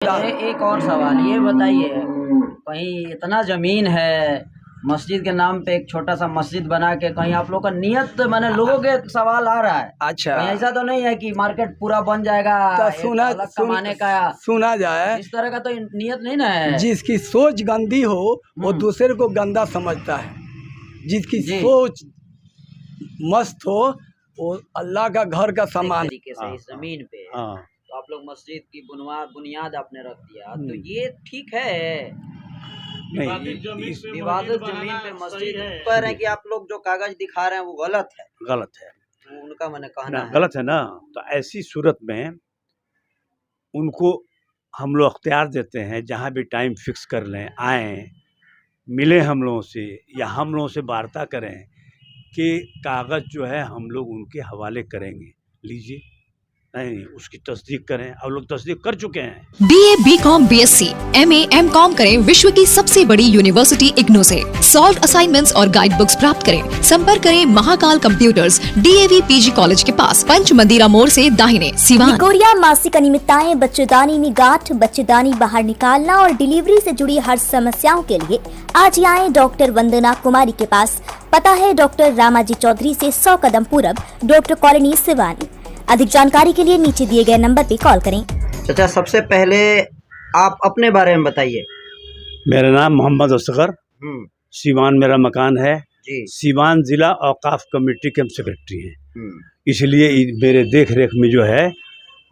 एक और सवाल ये बताइए, कहीं इतना ज़मीन है, मस्जिद के नाम पे एक छोटा सा मस्जिद बना के कहीं आप लोग का नियत माने लोगों के सवाल आ रहा है, अच्छा, कहीं ऐसा तो नहीं है कि मार्केट पूरा बन जाएगा तो एक अलग कमाने का? सुना जाए, इस तरह का तो नियत नहीं ना है। जिसकी सोच गंदी हो वो दूसरे को गंदा समझता है, जिसकी सोच मस्त हो वो अल्लाह का घर का सामान तरीके से इस जमीन पे तो आप लोग मस्जिद की बुनियाद आपने रख दिया, तो ये ठीक है? नहीं, विवादित जमीन पे मस्जिद कह रहे हैं कि आप लोग जो कागज दिखा रहे हैं वो गलत है। गलत है, तो उनका मैंने कहना है गलत है ना। तो ऐसी सूरत में उनको हम लोग अख्तियार देते हैं, जहाँ भी टाइम फिक्स कर लें, आएँ, मिलें हम लोगों से या हम लोगों से वार्ता करें कि कागज़ जो है हम लोग उनके हवाले करेंगे, लीजिए, नहीं उसकी तस्दीक करें। अब लोग तस्दीक कर चुके हैं। BA, BCom, BSc, MA, MCom करें विश्व की सबसे बड़ी यूनिवर्सिटी इग्नू से। सॉल्व असाइनमेंट्स और गाइड बुक्स प्राप्त करें। संपर्क करें Mahakal computers, DAV PG college के पास, पंच मंदिरा मोड़ से दाहिने, सिवान। निकोरिया, मासिक अनियमितताएं, बच्चेदानी में गांठ, बच्चेदानी बाहर निकालना और डिलीवरी से जुड़ी हर समस्याओं के लिए आज ही आए डॉक्टर वंदना कुमारी के पास। पता है डॉक्टर रामाजी चौधरी से 100 कदम पूरब, डॉक्टर कॉलोनी, सिवानी। अधिक जानकारी के लिए नीचे दिए गए नंबर पे कॉल करें। चाचा, सबसे पहले आप अपने बारे में बताइए। मेरा नाम मोहम्मद असगर, सिवान मेरा मकान है जी। सिवान जिला औकाफ कमेटी के हम सेक्रेटरी हैं, इसलिए मेरे देख रेख में जो है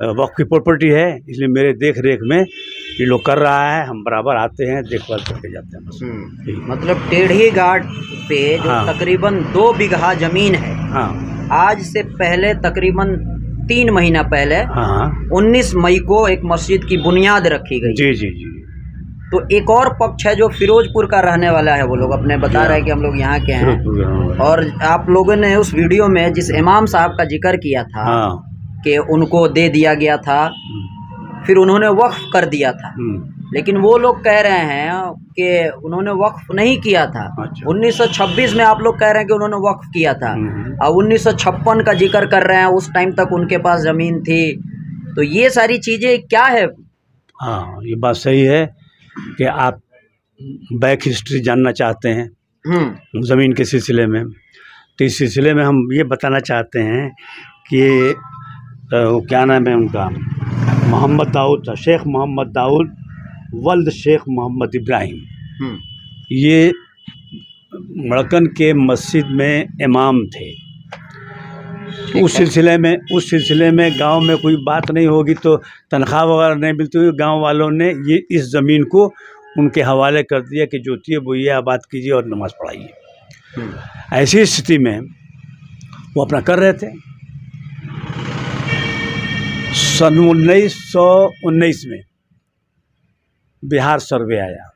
वक्फ की प्रॉपर्टी है, इसलिए मेरे देख रेख में ये लोग कर रहा है, हम बराबर आते हैं, देखभाल करके जाते हैं बस। मतलब टेढ़ी घाट पे जो तकरीबन 2 बीघा जमीन है, आज से पहले तकरीबन 3 महीना पहले 19 मई को एक मस्जिद की बुनियाद रखी गई। जी जी जी। तो एक और पक्ष है जो फिरोजपुर का रहने वाला है, वो लोग अपने बता रहे हैं कि हम लोग यहाँ के हैं, और आप लोगों ने उस वीडियो में जिस इमाम साहब का जिक्र किया था कि उनको दे दिया गया था, फिर उन्होंने वक्फ कर दिया था, लेकिन वो लोग कह रहे हैं कि उन्होंने वक्फ नहीं किया था। 1926 में आप लोग कह रहे हैं कि उन्होंने वक्फ किया था, और 1956 का जिक्र कर रहे हैं, उस टाइम तक उनके पास ज़मीन थी। तो ये सारी चीज़ें क्या है? हाँ, ये बात सही है कि आप बैक हिस्ट्री जानना चाहते हैं ज़मीन के सिलसिले में, तो इस सिलसिले में हम ये बताना चाहते हैं कि क्या नाम है उनका, मोहम्मद दाऊद था, शेख मोहम्मद दाऊद वल्द शेख मोहम्मद इब्राहिम, ये मड़कन के मस्जिद में इमाम थे। उस सिलसिले में गांव में कोई बात नहीं होगी तो तनख्वाह वगैरह नहीं मिलती हुई, गांव वालों ने ये इस ज़मीन को उनके हवाले कर दिया कि जोतिए बोइए, आबाद कीजिए और नमाज़ पढ़ाइए। ऐसी स्थिति में वो अपना कर रहे थे। सन 1919 में बिहार सर्वे आया,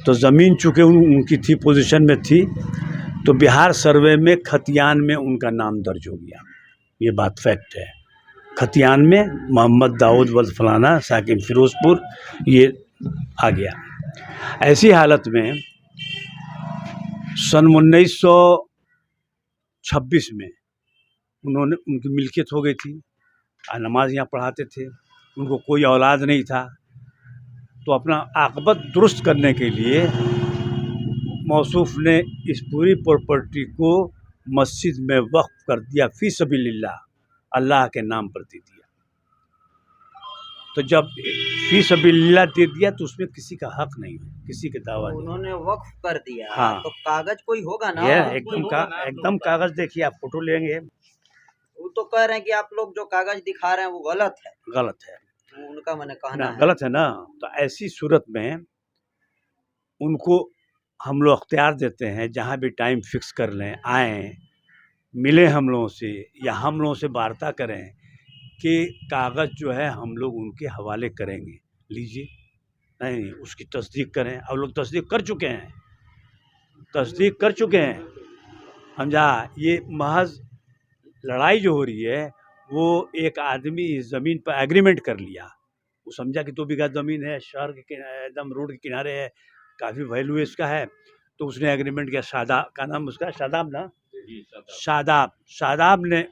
तो ज़मीन चूँकि उनकी थी, पोजीशन में थी, तो बिहार सर्वे में खतियान में उनका नाम दर्ज हो गया। ये बात फैक्ट है, खतियान में मोहम्मद दाऊद वल्द फलाना साकिन फिरोजपुर ये आ गया। ऐसी हालत में सन 1926 में उनकी मिल्कियत हो गई थी, नमाज यहाँ पढ़ाते थे, उनको कोई औलाद नहीं था, तो अपना आक़िबत दुरुस्त करने के लिए मौसूफ ने इस पूरी प्रॉपर्टी को मस्जिद में वक्फ कर दिया, फ़ी सबीलिल्लाह, अल्लाह के नाम पर दे दिया। तो जब फ़ी सबीलिल्लाह दे दिया तो उसमें किसी का हक नहीं है, किसी के दावा नहीं। उन्होंने वक्फ कर दिया, तो कागज कोई होगा ना? एकदम कागज देखिए, आप फोटो लेंगे। वो तो कह रहे हैं कि आप लोग जो कागज दिखा रहे हैं वो गलत है। गलत है, उनका मैंने कहना है गलत है ना। तो ऐसी सूरत में उनको हम लोग अख्तियार देते हैं, जहाँ भी टाइम फिक्स कर लें, आएँ, मिलें हम लोगों से या हम लोगों से वार्ता करें कि कागज़ जो है हम लोग उनके हवाले करेंगे, लीजिए, नहीं उसकी तस्दीक करें। अब लोग तस्दीक कर चुके हैं, समझा। ये महज लड़ाई जो हो रही है, वो एक आदमी इस ज़मीन पर एग्रीमेंट कर लिया, वो समझा कि 2 बीघा ज़मीन है, शहर के एकदम रोड के किनारे है, काफ़ी वैल्यू इसका है, तो उसने एग्रीमेंट किया। शादाब का नाम उसका, शादाब ना, शादाब ने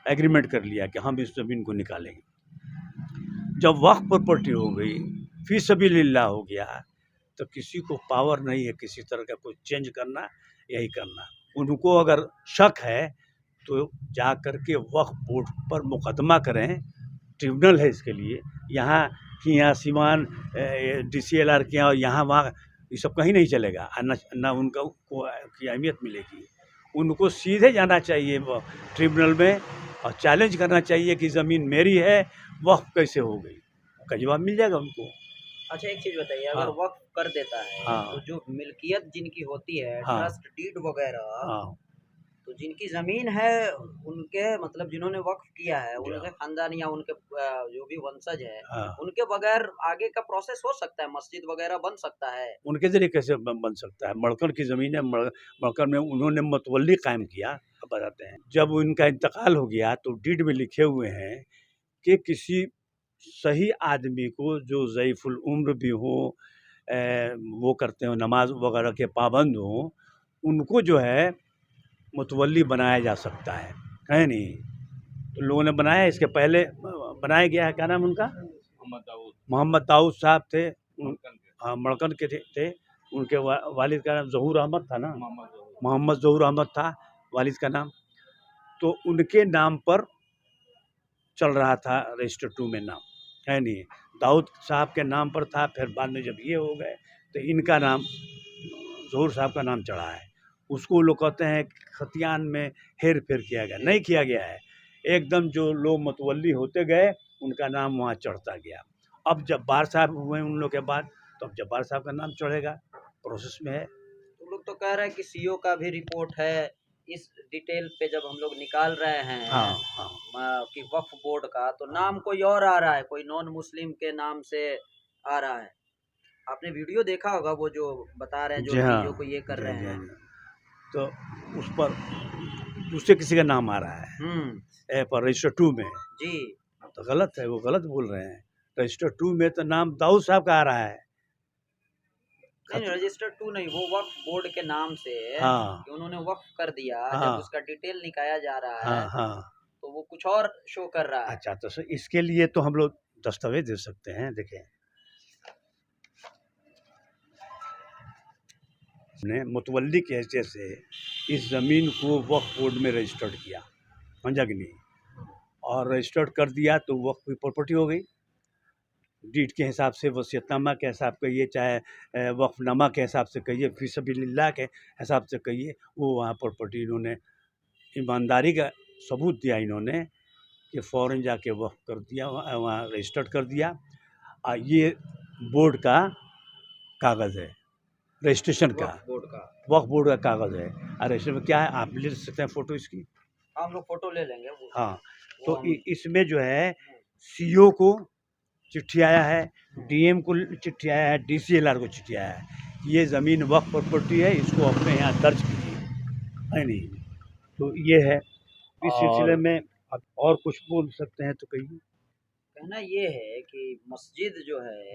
एग्रीमेंट कर लिया कि हम इस ज़मीन को निकालेंगे। जब वक्फ प्रॉपर्टी हो गई, फी सबीलिल्लाह हो गया, तो किसी को पावर नहीं है किसी तरह का कुछ चेंज करना, यही करना। उनको अगर शक है तो जा कर के वक्फ बोर्ड पर मुकदमा करें, ट्रिब्यूनल है इसके लिए। यहाँ कि यहाँ सीमान DCLR के यहाँ यहाँ वहाँ ये सब कहीं नहीं चलेगा, न उनका को की अहमियत मिलेगी। उनको सीधे जाना चाहिए वो ट्रिब्यूनल में और चैलेंज करना चाहिए कि ज़मीन मेरी है, वक्फ कैसे हो गई, का जवाब मिल जाएगा उनको। अच्छा एक चीज बताइए, अगर हाँ। वक्फ कर देता है हाँ। तो जो मिल्कियत जिनकी होती है, हाँ। ट्रस्ट डीड वगैरह, हाँ, तो जिनकी जमीन है उनके मतलब जिन्होंने वक्फ किया है उनके खानदान या उनके जो भी वंशज है, हाँ। उनके बगैर आगे का प्रोसेस हो सकता है, मस्जिद वगैरह बन सकता है। उनके जरिए कैसे बन सकता है? मड़कन की ज़मीन है, मड़कन में उन्होंने मतवल्ली कायम किया। अब बताते हैं, जब उनका इंतकाल हो गया तो डीड में लिखे हुए हैं कि किसी सही आदमी को जो ज़ईफ़ुल उम्र भी हो, वो करते हो, नमाज वगैरह के पाबंद हो, उनको जो है मुतवल्ली बनाया जा सकता है नहीं? तो लोगों ने बनाया, इसके पहले बनाया गया है। क्या नाम उनका? मोहम्मद दाऊद साहब थे, हाँ मड़कन के थे। उनके वालिद का नाम ज़हूर अहमद था ना, मोहम्मद ज़हूर अहमद था वालिद का नाम। तो उनके नाम पर चल रहा था रजिस्टर 2 में नाम, है नहीं? दाऊद साहब के नाम पर था, फिर बाद में जब ये हो गए तो इनका नाम ज़हूर साहब का नाम चढ़ा है। उसको लोग कहते हैं खतियान में हेर फेर किया गया, नहीं किया गया है। एकदम जो लोग मतवल्ली होते गए उनका नाम वहाँ चढ़ता गया। अब जब्बार साहब हुए उन लोग के बाद, तो अब जब्बार साहब का नाम चढ़ेगा, प्रोसेस में है। तो लोग तो कह रहे हैं कि सीओ का भी रिपोर्ट है इस डिटेल पे, जब हम लोग निकाल रहे हैं हाँ हाँ कि वक्फ बोर्ड का, तो नाम कोई और आ रहा है, कोई नॉन मुस्लिम के नाम से आ रहा है। आपने वीडियो देखा होगा, वो जो बता रहे हैं, जो हाँ, सीओ को ये कर रहे हैं, तो उस पर दूसरे किसी का नाम आ रहा है पर रजिस्टर 2 में जी। तो गलत है, वो गलत बोल रहे हैं। रजिस्टर 2 में तो नाम दाऊद साहब का आ रहा है। नहीं, रजिस्टर 2 नहीं, वो वक्फ बोर्ड के नाम से हाँ। कि उन्होंने वक्फ कर दिया। हाँ। जब उसका डिटेल निकाला जा रहा है, हाँ हाँ। तो वो कुछ और शो कर रहा है। अच्छा, तो इसके लिए तो हम लोग दस्तावेज दे सकते हैं। देखें, ने मुतवल्ली की हैसियत से इस ज़मीन को वक्फ बोर्ड में रजिस्टर्ड किया, समझा कि नहीं? और रजिस्टर्ड कर दिया तो वक्फ की प्रॉपर्टी हो गई। डीड के हिसाब से, वसीयतनामा के हिसाब कहिए, चाहे वक्फनामा के हिसाब से कहिए, फी सबीलिल्लाह के हिसाब से कहिए, वो वहाँ प्रॉपर्टी इन्होंने ईमानदारी का सबूत दिया इन्होंने कि फ़ौरन जाके वक्फ कर दिया, वहाँ रजिस्टर्ड कर दिया। ये बोर्ड का कागज़ है, रजिस्ट्रेशन का, वक्फ बोर्ड का कागज़ है। और रजिस्टर में क्या है, आप ले सकते हैं फ़ोटो इसकी, हम लोग फोटो ले लेंगे वो। हाँ। तो इसमें जो है सीओ को चिट्ठी आया है, डीएम को चिट्ठी आया है, DCLR को चिट्ठी आया है। ये ज़मीन वक्फ प्रॉपर्टी है, इसको अपने यहाँ दर्ज कीजिए, है नहीं? तो ये है। इस सिलसिले में अब और कुछ बोल सकते हैं तो कहिए। कहना ये है कि मस्जिद जो है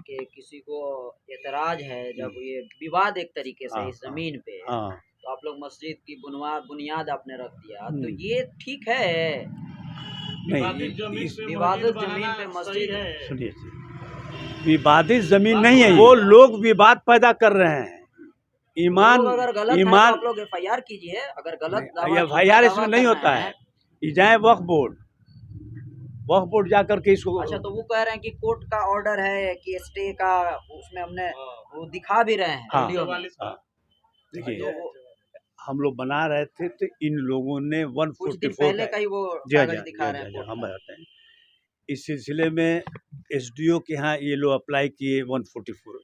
कि किसी को एतराज है, जब ये विवाद एक तरीके से इस जमीन पे, तो आप लोग मस्जिद की बुनियाद आपने रख दिया, तो ये ठीक है? नहीं, विवादित जमीन पे मस्जिद है। सुनिए, विवादित जमीन नहीं है, वो लोग विवाद पैदा कर रहे हैं। ईमान, अगर गलत ईमान, है तो आप लोग FIR कीजिए। अगर गलत FIR इसमें नहीं होता है, ये जाए वक्फ बोर्ड जा करके इसको। अच्छा, तो वो कह रहे हैं कि कोर्ट का ऑर्डर है कि स्टे का, उसमें हमने वो दिखा भी रहे हैं वीडियो में। देखिए, हम लोग बना रहे थे तो इन लोगों ने 144 पहले का ही वो कागज दिखा रहे हैं। हम बताते हैं, इस सिलसिले में SDO के यहाँ ये लोग अप्लाई किए 144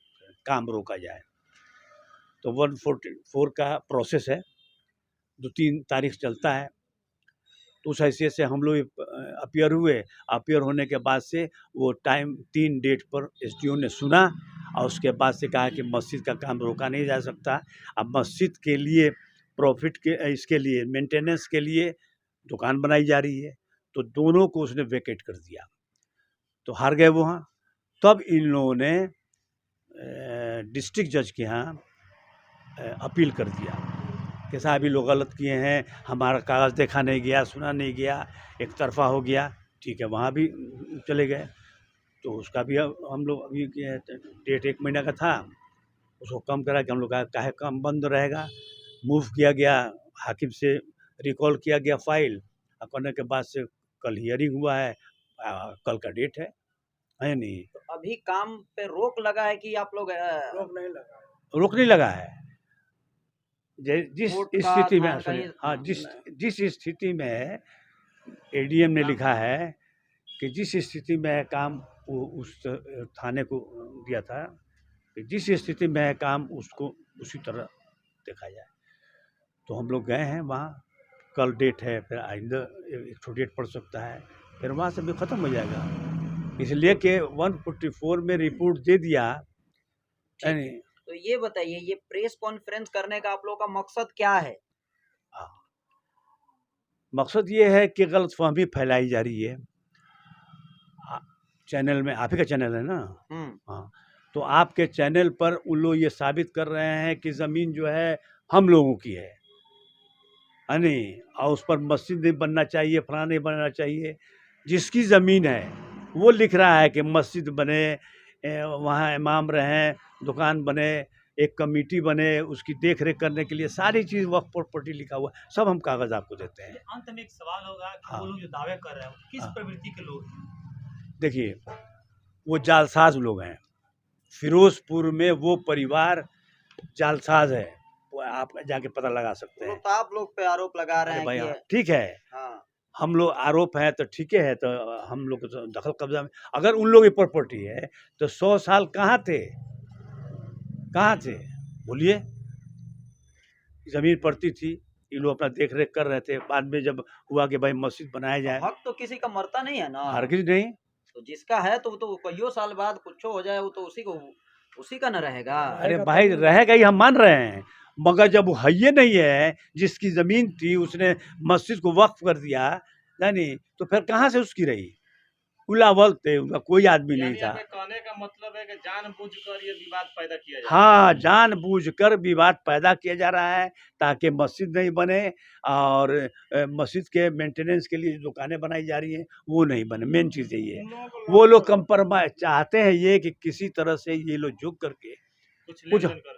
काम रोका जाए। तो 144 का प्रोसेस है, 2-3 तारीख चलता है। तो उस हैसियत से हम लोग अपीयर हुए। अपीयर होने के बाद से वो टाइम 3 डेट पर SDO ने सुना और उसके बाद से कहा कि मस्जिद का काम रोका नहीं जा सकता। अब मस्जिद के लिए प्रॉफिट के, इसके लिए मेंटेनेंस के लिए दुकान बनाई जा रही है, तो दोनों को उसने वेकेट कर दिया। तो हार गए वहाँ। तब इन लोगों ने डिस्ट्रिक्ट जज के यहाँ अपील कर दिया कि साहब ये लोग गलत किए हैं, हमारा कागज़ देखा नहीं गया, सुना नहीं गया, एक तरफा हो गया। ठीक है, वहाँ भी चले गए। तो उसका भी हम लोग अभी डेट 1 महीना का था, उसको कम करा कि हम लोग का काहे काम बंद रहेगा, मूव किया गया, हाकिम से रिकॉल किया गया फाइल, और करने के बाद से कल हियरिंग हुआ है, कल का डेट है नहीं। तो अभी काम पे रोक लगा है कि आप लोग रोक नहीं लगा है। जिस कोर्ट का स्थिति में थाना का सुनिए, ये- हाँ, जिस स्थिति में एडीएम ने लिखा है कि जिस स्थिति में है काम, वो उस थाने को दिया था कि जिस स्थिति में है काम उसको उसी तरह देखा जाए। तो हम लोग गए हैं वहाँ, कल डेट है, फिर आइंदा एक ठो डेट पड़ सकता है, फिर वहाँ से भी ख़त्म हो जाएगा। इसलिए कि 144 में रिपोर्ट दे दिया। यानी तो ये बताइए, ये प्रेस कॉन्फ्रेंस करने का आप लोगों का मकसद क्या है? मकसद ये है कि गलतफहमी फैलाई जा रही है चैनल में, आप ही का चैनल है ना, हाँ, तो आपके चैनल पर उन लोग ये साबित कर रहे हैं कि ज़मीन जो है हम लोगों की है नहीं, और उस पर मस्जिद नहीं बनना चाहिए, फलाना नहीं बनना चाहिए। जिसकी ज़मीन है वो लिख रहा है कि मस्जिद बने, वहाँ इमाम रहें, दुकान बने, एक कमेटी बने, उसकी देख रेख करने के लिए सारी चीज़ वक्फ प्रॉपर्टी लिखा हुआ, सब हम कागज़ आपको देते हैं। अंत में एक सवाल होगा कि हाँ। वो लोग जो दावे कर रहे हैं किस हाँ। प्रवृत्ति के लोग हैं? देखिए, वो जालसाज लोग हैं। फिरोजपुर में वो परिवार जालसाज है, वो आप जाके पता लगा सकते हैं। तो आप लोग पे आरोप लगा रहे अरे हैं भाई, कि हाँ, ठीक है, हाँ, हम लोग आरोप है तो ठीक है, तो हम लोग तो दखल कब्जा में, अगर उन लोगों की प्रॉपर्टी है तो 100 साल कहाँ थे, कहाँ थे बोलिए? ज़मीन पड़ती थी, ये लोग अपना देख रेख कर रहे थे। बाद में जब हुआ कि भाई मस्जिद बनाया जाए, हक तो किसी का मरता नहीं है ना। हरगिज़ नहीं। तो जिसका है तो कईयों साल बाद कुछ हो जाए, वो तो उसी का न रहेगा। अरे भाई, रहेगा ही, हम मान रहे हैं, मगर जब वो है नहीं है, जिसकी ज़मीन थी उसने मस्जिद को वक्फ कर दिया नहीं, तो फिर कहाँ से उसकी रही? उलावल थे, उनका कोई आदमी नहीं था। कहने का मतलब है कि जानबूझकर ये विवाद पैदा किया जा हाँ, जानबूझकर विवाद पैदा किया जा रहा है ताकि मस्जिद नहीं बने, और मस्जिद के मेंटेनेंस के लिए जो दुकानें बनाई जा रही हैं वो नहीं बने। मेन चीज़ यही है, वो लोग कंप्रोमाइज चाहते हैं, ये कि किसी तरह से ये लोग झुक करके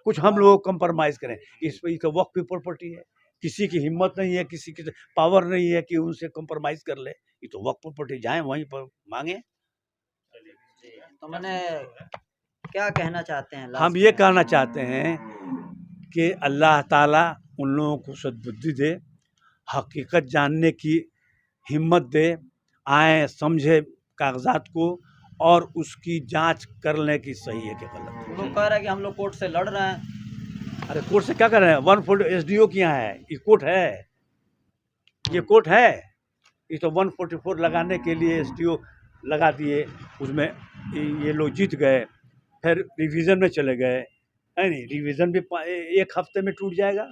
कुछ हम लोग कंप्रोमाइज़ करें। इस पर तो वक्फ की प्रॉपर्टी है, किसी की हिम्मत नहीं है, किसी की पावर नहीं है कि उनसे कंप्रोमाइज़ कर ले। ये तो वक्फ प्रॉपर्टी, जाएँ वहीं पर मांगे। तो मैंने क्या कहना चाहते हैं? हम ये कहना चाहते हैं कि अल्लाह ताला उन लोगों को सद्बुद्धि दे, हकीकत जानने की हिम्मत दे, आए समझे कागजात को और उसकी जांच कर लें कि सही है कि गलत है। लोग कह रहे हैं कि हम लोग कोर्ट से लड़ रहे हैं। अरे कोर्ट से क्या कर रहे हैं? 140 एसडीओ की यहाँ है, ये कोर्ट है, ये कोर्ट है। ये तो 144 लगाने के लिए एसडीओ लगा दिए, उसमें ये लोग जीत गए, फिर रिवीजन में चले गए, है नहीं, रिवीजन भी 1 हफ्ते में टूट जाएगा।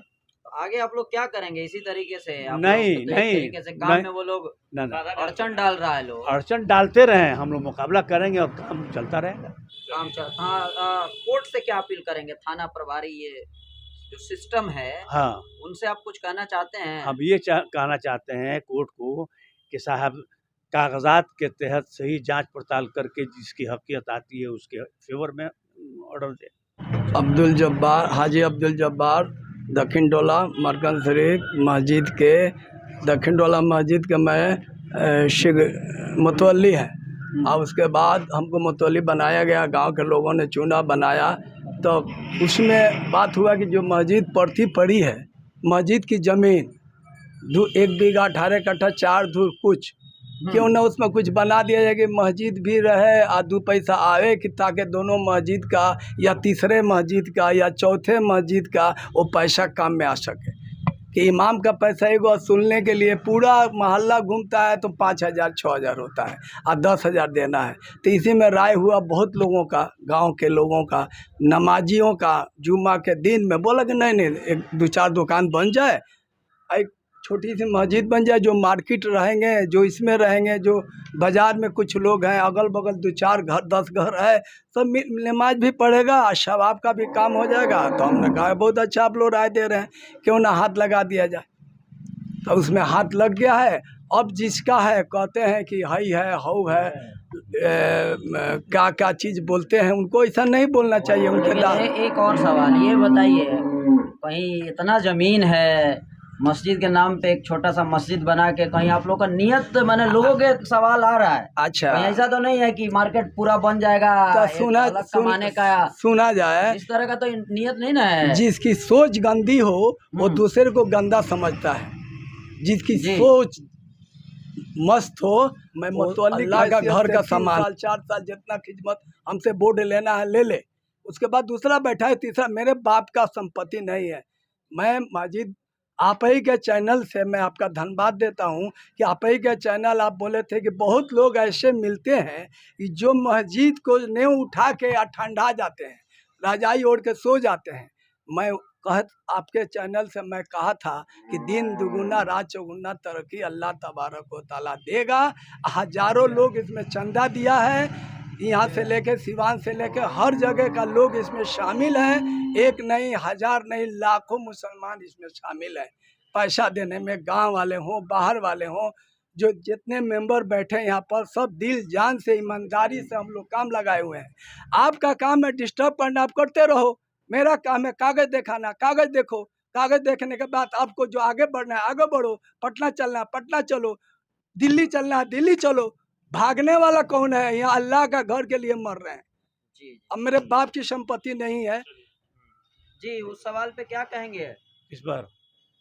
आगे आप लोग क्या करेंगे? इसी तरीके से आप नहीं, लोग तो नहीं, एक तरीके से काम नहीं, में वो लोग ना ना, अड़चन डाल रहा है, लोग अड़चन डालते रहे, हम लोग मुकाबला करेंगे और काम चलता रहेगा। काम चलता। हाँ, कोर्ट से क्या अपील करेंगे? थाना प्रभारी, ये जो सिस्टम है, हाँ, उनसे आप कुछ कहना चाहते हैं? हम ये कहना चाहते हैं कोर्ट को कि साहब, कागजात के तहत सही जांच पड़ताल करके जिसकी हकीकत आती है उसके फेवर में ऑर्डर दे। अब्दुल जब्बार, हाजी अब्दुल जब्बार, दक्षिण डोला मरकज शरीफ मस्जिद के, दक्षिण डोला मस्जिद के मैं मुतवल्ली है। और उसके बाद हमको मुतवल्ली बनाया गया, गांव के लोगों ने चुना, बनाया। तो उसमें बात हुआ कि जो मस्जिद पड़ी है, मस्जिद की ज़मीन 1 बीघा 18 कट्ठा 4 धूर कुछ, क्यों ना उसमें कुछ बना दिया जाए कि मस्जिद भी रहे और 2 पैसा आवे, कि ताकि दोनों मस्जिद का या तीसरे मस्जिद का या चौथे मस्जिद का वो पैसा काम में आ सके। कि इमाम का पैसा एगो सुनने के लिए पूरा मोहल्ला घूमता है तो 5,000 6,000 होता है और 10,000 देना है। तो इसी में राय हुआ बहुत लोगों का, गांव के लोगों का, नमाजियों का, जुम्मा के दिन में बोला कि नहीं 1-2-4 दुकान बन जाए, एक छोटी सी मस्जिद बन जाए, जो मार्केट रहेंगे, जो इसमें रहेंगे, जो बाज़ार में कुछ लोग हैं, अगल बगल 2-4 घर 10 घर है, सब नमाज भी पढ़ेगा और शबाब का भी काम हो जाएगा। तो हमने कहा बहुत अच्छा आप लोग राय दे रहे हैं, क्यों ना हाथ लगा दिया जाए। तो उसमें हाथ लग गया है अब जिसका है कहते हैं कि हई है हऊ है, क्या क्या चीज़ बोलते हैं, उनको ऐसा नहीं बोलना चाहिए। उनके एक और सवाल ये बताइए, कहीं इतना ज़मीन है, मस्जिद के नाम पे एक छोटा सा मस्जिद बना के, कहीं आप लोग का नियत, मैंने लोगों के सवाल आ रहा है, अच्छा कहीं ऐसा तो नहीं है कि मार्केट पूरा बन जाएगा तो कमाने का, सुना जाए, इस तरह का तो नियत नहीं ना है। जिसकी सोच गंदी हो वो दूसरे को गंदा समझता है। जिसकी सोच मस्त हो, मैं मुतवल्ली का घर का सामान 4 साल जितना खिदमत हमसे बोर्ड लेना है ले ले, उसके बाद दूसरा बैठा है, तीसरा मेरे बाप का संपत्ति नहीं है। मैं माजिद आप ही के चैनल से मैं आपका धन्यवाद देता हूं कि आप ही के चैनल, आप बोले थे कि बहुत लोग ऐसे मिलते हैं कि जो मस्जिद को नींव उठा के ठंडा जाते हैं, रजाई ओढ़ के सो जाते हैं। मैं आपके चैनल से मैं कहा था कि दिन दुगुना रात चौगुना तरक्की अल्लाह तबारक व तआला देगा। हजारों लोग इसमें चंदा दिया है, यहाँ से लेके सिवान से लेके हर जगह का लोग इसमें शामिल हैं। एक नहीं, हजार नहीं, लाखों मुसलमान इसमें शामिल हैं पैसा देने में। गांव वाले हों, बाहर वाले हों, जो जितने मेंबर बैठे यहाँ पर सब दिल जान से ईमानदारी से हम लोग काम लगाए हुए हैं। आपका काम है डिस्टर्ब करना, आप करते रहो। मेरा काम है कागज दिखाना, कागज देखो, कागज देखने के बाद आपको जो आगे बढ़ना है आगे बढ़ो, पटना चलना है पटना चलो, दिल्ली चलना है दिल्ली चलो। भागने वाला कौन है? यहाँ अल्लाह का घर के लिए मर रहे हैं। जी अब मेरे बाप की संपत्ति नहीं है। जी, उस सवाल पे क्या कहेंगे? इस बार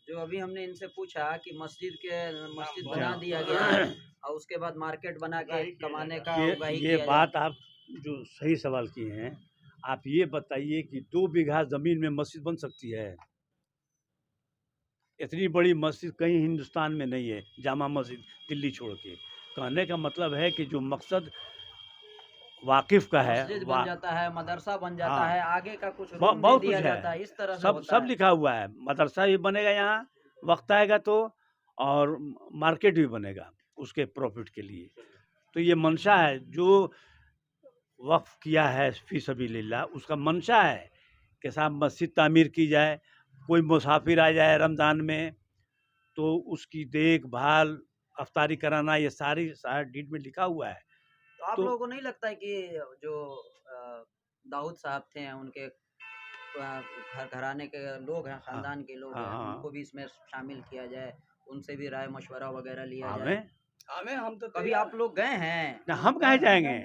जो अभी हमने इनसे पूछा कि मस्जिद बना दिया गया है और उसके बाद मार्केट बना के कमाने का ये बात आप जो सही सवाल किए हैं। आप ये बताइए कि 2 बीघा जमीन में मस्जिद बन सकती है? इतनी बड़ी मस्जिद कहीं हिंदुस्तान में नहीं है, जामा मस्जिद दिल्ली छोड़ के। कहने का मतलब है कि जो मकसद वाकिफ का है, मस्जिद बन जाता है, मदरसा बन जाता हाँ, है, आगे का कुछ बहुत दिया कुछ जाता है, इस तरह से सब लिखा हुआ है। मदरसा भी बनेगा यहाँ वक्त आएगा तो, और मार्केट भी बनेगा उसके प्रॉफिट के लिए। तो ये मंशा है, जो वक्फ किया है फी सबीलिल्लाह, उसका मंशा है कि साहब मस्जिद तामीर की जाए। कोई मुसाफिर आ जाए रमज़ान में तो उसकी देखभाल, अफ्तारी कराना, ये सारी डीड में लिखा हुआ है। तो आप लोगों को नहीं लगता है कि जो दाऊद साहब थे, उनके घराने के लोग हैं, खानदान के लोग हैं, उनको भी इसमें शामिल किया जाए, उनसे भी राय मशवरा वगैरह लिया जाए? हम तो कभी आप लोग गए हैं? ना, हम कहाँ जाएंगे,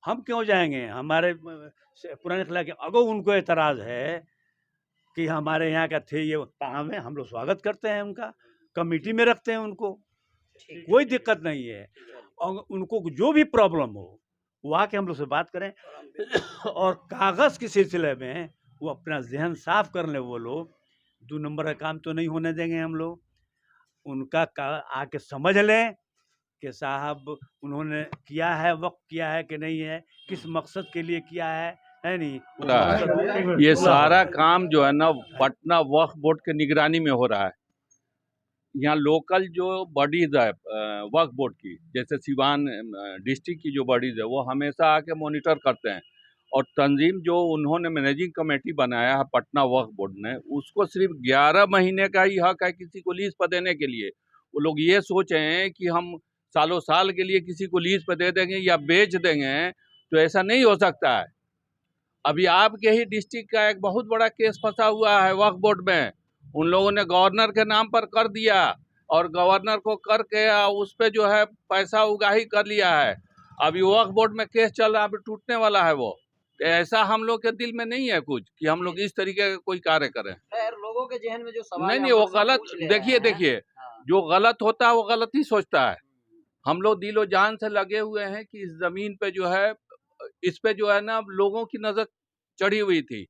हम क्यों जाएंगे? हमारे पुराने खिला के अगो उनको एतराज़ है कि हमारे यहाँ का थे, ये काम है, हम लोग स्वागत करते हैं उनका, कमेटी में रखते हैं उनको, कोई दिक्कत नहीं है। और उनको जो भी प्रॉब्लम हो वो आके हम लोग से बात करें, और कागज़ के सिलसिले में वो अपना जहन साफ कर लें। वो लोग 2 नंबर का काम तो नहीं होने देंगे हम लोग। उनका आके समझ लें कि साहब उन्होंने किया है, वक्त किया है कि नहीं है, किस मकसद के लिए किया है नहीं। ये सारा काम जो है ना पटना वक्फ बोर्ड के निगरानी में हो रहा है। यहाँ लोकल जो बॉडीज है वक्फ बोर्ड की, जैसे सिवान डिस्ट्रिक्ट की जो बॉडीज है, वो हमेशा आके मॉनिटर करते हैं। और तंजीम जो उन्होंने मैनेजिंग कमेटी बनाया है पटना वक्फ बोर्ड ने, उसको सिर्फ 11 महीने का ही हक है किसी को लीज पर देने के लिए। वो लोग ये सोच रहे हैं कि हम सालों साल के लिए किसी को लीज पर दे देंगे या बेच देंगे, तो ऐसा नहीं हो सकता है। अभी आपके ही डिस्ट्रिक्ट का एक बहुत बड़ा केस फंसा हुआ है वक्फ बोर्ड में। उन लोगों ने गवर्नर के नाम पर कर दिया, और गवर्नर को करके उस पर जो है पैसा उगाही कर लिया है। अभी वक्फ बोर्ड में केस चल रहा है, अभी टूटने वाला है वो। ऐसा हम लोग के दिल में नहीं है कुछ कि हम लोग इस तरीके का कोई कार्य करें। लोगों के जहन में जो सवाल नहीं, वो गलत। देखिए जो गलत होता है वो गलत ही सोचता है। हम लोग दिलो जान से लगे हुए हैं कि इस जमीन पे जो है, इस पे जो है ना लोगों की नजर चढ़ी हुई थी,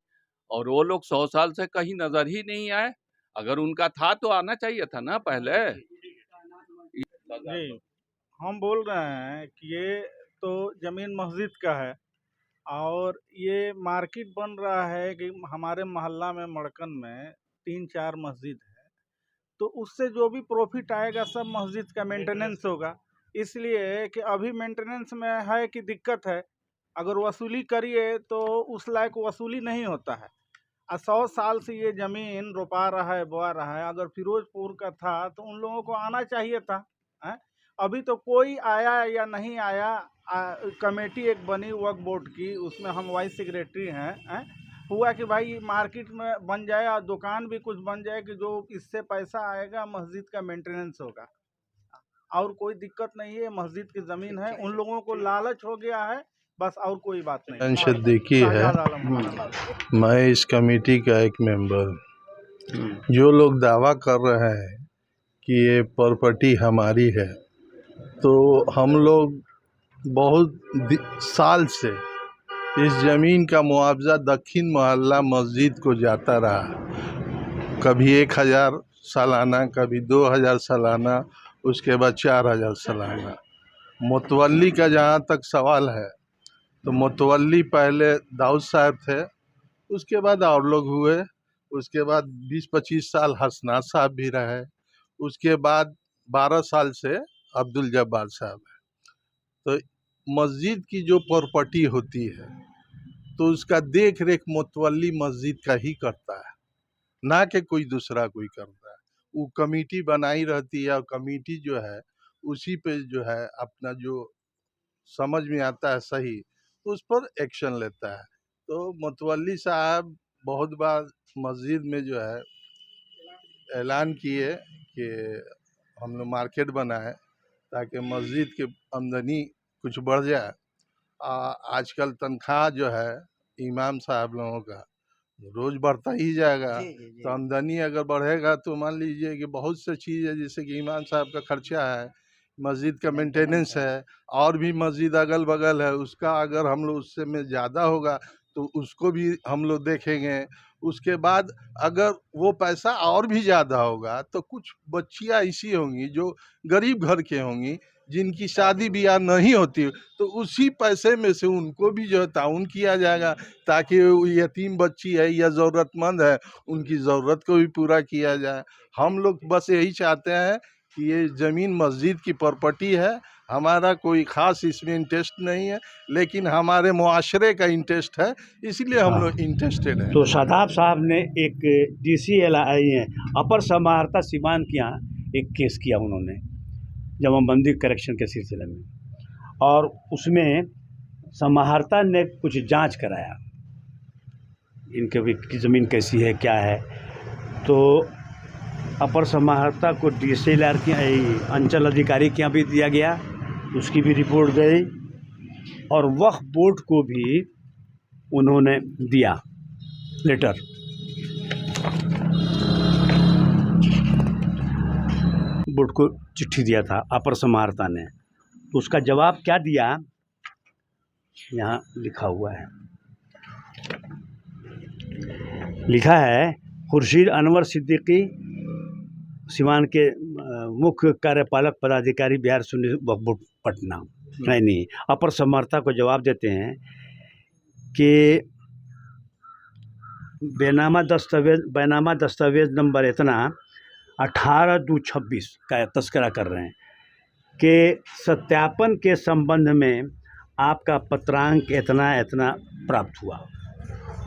और वो लोग 100 साल से कहीं नजर ही नहीं आए। अगर उनका था तो आना चाहिए था ना पहले। जी, हम बोल रहे हैं कि ये तो ज़मीन मस्जिद का है, और ये मार्केट बन रहा है कि हमारे मोहल्ला में मड़कन में 3-4 मस्जिद है, तो उससे जो भी प्रॉफिट आएगा सब मस्जिद का मेंटेनेंस होगा। इसलिए कि अभी मेंटेनेंस में है कि दिक्कत है, अगर वसूली करिए तो उस लायक वसूली नहीं होता है। 100 साल से ये ज़मीन रोपा रहा है, बोआ रहा है। अगर फिरोजपुर का था तो उन लोगों को आना चाहिए था, है? अभी तो कोई आया या नहीं आया। कमेटी एक बनी वक्फ बोर्ड की, उसमें हम वाइस सेक्रेटरी हैं। हुआ कि भाई मार्केट में बन जाए और दुकान भी कुछ बन जाए कि जो इससे पैसा आएगा मस्जिद का मेंटेनेंस होगा, और कोई दिक्कत नहीं है। मस्जिद की ज़मीन है, उन लोगों को लालच हो गया है बस, और कोई बात नहीं। सिद्दीकी है, मैं इस कमेटी का एक मेंबर। जो लोग दावा कर रहे हैं कि ये प्रॉपर्टी हमारी है, तो हम लोग बहुत साल से इस ज़मीन का मुआवजा दक्षिण मोहल्ला मस्जिद को जाता रहा। कभी 1000 सालाना, कभी 2000 सालाना, उसके बाद 4000 सालाना। मुतवल्ली का जहाँ तक सवाल है, तो मुतवल्ली पहले दाऊद साहब थे, उसके बाद और लोग हुए, उसके बाद 20-25 साल हसनात साहब भी रहे, उसके बाद 12 साल से अब्दुल जब्बार साहब है। तो मस्जिद की जो प्रॉपर्टी होती है तो उसका देख रेख मुतवल्ली मस्जिद का ही करता है, ना कि कोई दूसरा कोई करता है। वो कमेटी बनाई रहती है और कमेटी जो है उसी पे जो है अपना जो समझ में आता है सही, उस पर एक्शन लेता है। तो मुतवल्ली साहब बहुत बार मस्जिद में जो है ऐलान किए कि हम लोग मार्केट बनाए ताकि मस्जिद की आमदनी कुछ बढ़ जाए। आजकल तनख्वाह जो है इमाम साहब लोगों का रोज़ बढ़ता ही जाएगा, तो आमदनी अगर बढ़ेगा तो मान लीजिए कि बहुत सी चीज़ है, जैसे कि इमाम साहब का खर्चा है, मस्जिद का मेंटेनेंस है, और भी मस्जिद अगल बगल है, उसका अगर हम लोग उससे में ज़्यादा होगा तो उसको भी हम लोग देखेंगे। उसके बाद अगर वो पैसा और भी ज़्यादा होगा तो कुछ बच्चियाँ ऐसी होंगी जो गरीब घर के होंगी, जिनकी शादी ब्याह नहीं होती, तो उसी पैसे में से उनको भी जो है ताउन किया जाएगा, ताकि यतीम बच्ची है या ज़रूरतमंद है, उनकी ज़रूरत को भी पूरा किया जाए। हम लोग बस यही चाहते हैं कि ये ज़मीन मस्जिद की प्रॉपर्टी है, हमारा कोई ख़ास इसमें इंटरेस्ट नहीं है, लेकिन हमारे मुआशरे का इंटरेस्ट है, इसलिए हम लोग इंटरेस्टेड हैं। तो शादाब साहब ने एक DCLI है अपर समाहर्ता सीमान के यहाँ एक केस किया उन्होंने जमाबंदी करेक्शन के सिलसिले में, और उसमें समाहर्ता ने कुछ जांच कराया इनके भी की ज़मीन कैसी है क्या है। तो अपर समाहर्ता को DCLR के अंचल अधिकारी के यहाँ भी दिया गया, उसकी भी रिपोर्ट गई, और वक्फ बोर्ड को भी उन्होंने दिया लेटर। बोर्ड को चिट्ठी दिया था अपर समाहर्ता ने, तो उसका जवाब क्या दिया यहाँ लिखा हुआ है। लिखा है, खुर्शीद अनवर सिद्दीकी सिवान के मुख्य कार्यपालक पदाधिकारी बिहार सुन्नी वक्फ बोर्ड पटना, नहीं अपर समाहर्ता को जवाब देते हैं कि बेनामा दस्तावेज नंबर इतना 18/2/26 का तस्करा कर रहे हैं कि सत्यापन के संबंध में आपका पत्रांक इतना इतना प्राप्त हुआ।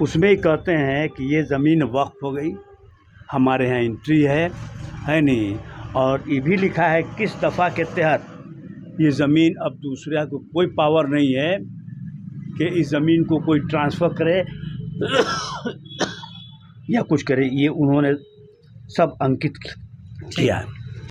उसमें ही कहते हैं कि ये ज़मीन वक्फ हो गई, हमारे यहाँ एंट्री है नहीं, और ये भी लिखा है किस दफ़ा के तहत ये ज़मीन अब दूसरे को कोई पावर नहीं है कि इस ज़मीन को कोई ट्रांसफ़र करे या कुछ करे, ये उन्होंने सब अंकित किया है।